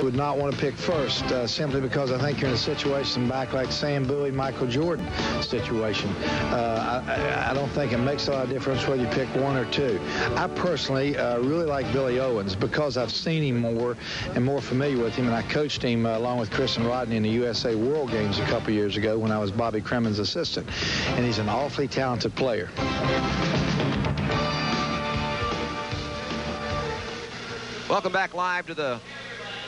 would not want to pick first, simply because I think you're in a situation back like Sam Bowie, Michael Jordan situation. I don't think it makes a lot of difference whether you pick one or two. I personally really like Billy Owens because I've seen him more and more familiar with him, and I coached him along with Chris and Rodney in the USA World Games a couple years ago when I was Bobby Cremen's assistant, and he's an awfully talented player. Welcome back live to the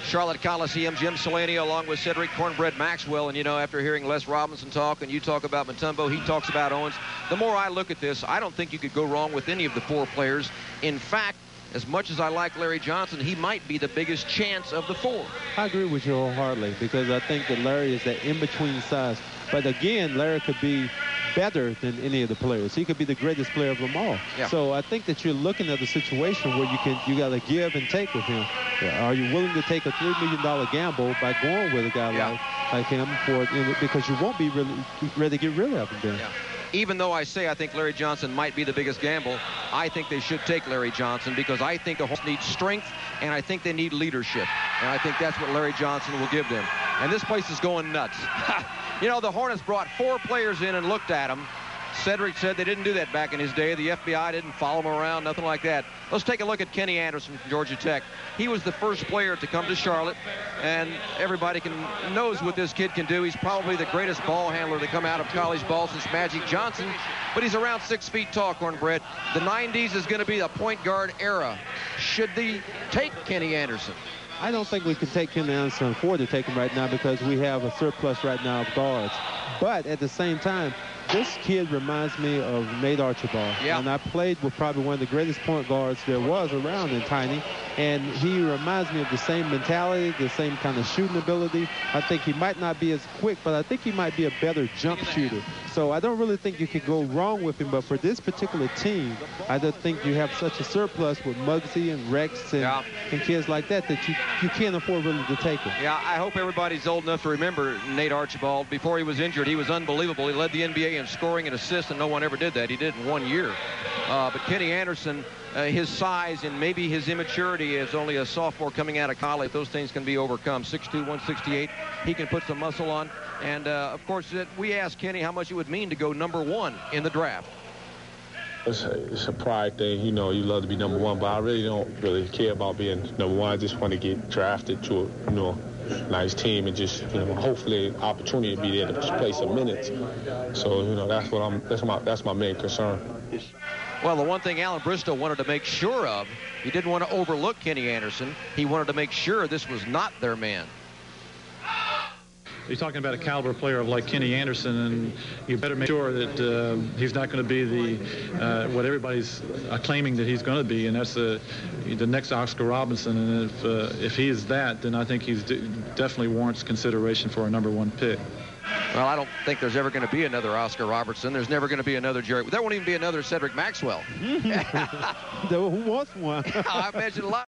Charlotte Coliseum. Jim Salanio along with Cedric Cornbread Maxwell. And, you know, after hearing Les Robinson talk and you talk about Mutombo, he talks about Owens. The more I look at this, I don't think you could go wrong with any of the four players. In fact, as much as I like Larry Johnson, he might be the biggest chance of the four. I agree with you wholeheartedly because I think that Larry is that in-between size. But again, Larry could be better than any of the players. He could be the greatest player of them all. Yeah. So I think that you're looking at a situation where you got to give and take with him. Are you willing to take a $3 million gamble by going with a guy like him because you won't be really ready to get rid of him then? Yeah. Even though I say I think Larry Johnson might be the biggest gamble, I think they should take Larry Johnson because I think the Hornets need strength and I think they need leadership. And I think that's what Larry Johnson will give them. And this place is going nuts. You know, the Hornets brought 4 players in and looked at them. Cedric said they didn't do that back in his day. The FBI didn't follow him around, nothing like that. Let's take a look at Kenny Anderson from Georgia Tech. He was the first player to come to Charlotte, and everybody knows what this kid can do. He's probably the greatest ball handler to come out of college ball since Magic Johnson, but he's around 6 feet tall, Cornbread. The 90s is going to be the point guard era. Should they take Kenny Anderson? I don't think we can take Kenny Anderson and afford to take him right now because we have a surplus right now of guards. But at the same time, this kid reminds me of Nate Archibald. Yeah. And I played with probably one of the greatest point guards there was around in Tiny. And he reminds me of the same mentality, the same kind of shooting ability. I think he might not be as quick, but I think he might be a better jump shooter. So I don't really think you can go wrong with him. But for this particular team, I don't think you have such a surplus with Muggsy and Rex and kids like that you can't afford really to take him. Yeah, I hope everybody's old enough to remember Nate Archibald. Before he was injured, he was unbelievable. He led the NBA in scoring and assists, and no one ever did that. He did in 1 year. But Kenny Anderson, his size and maybe his immaturity as only a sophomore coming out of college, those things can be overcome. 6'2", 168. He can put some muscle on. And, of course, we asked Kenny how much it would mean to go #1 in the draft. It's a pride thing. You know, you love to be #1, but I really don't really care about being #1. I just want to get drafted to a, nice team and just, hopefully opportunity to be there to play some minutes. So, that's my main concern. Well, the one thing Alan Bristow wanted to make sure of, he didn't want to overlook Kenny Anderson. He wanted to make sure this was not their man. You're talking about a caliber player like Kenny Anderson, and you better make sure that he's not going to be what everybody's claiming that he's going to be, and that's the next Oscar Robertson. And if he is that, then I think he's definitely warrants consideration for a #1 pick. Well, I don't think there's ever going to be another Oscar Robertson. There's never going to be another Jerry. There won't even be another Cedric Maxwell. Who wants one? I imagine a lot.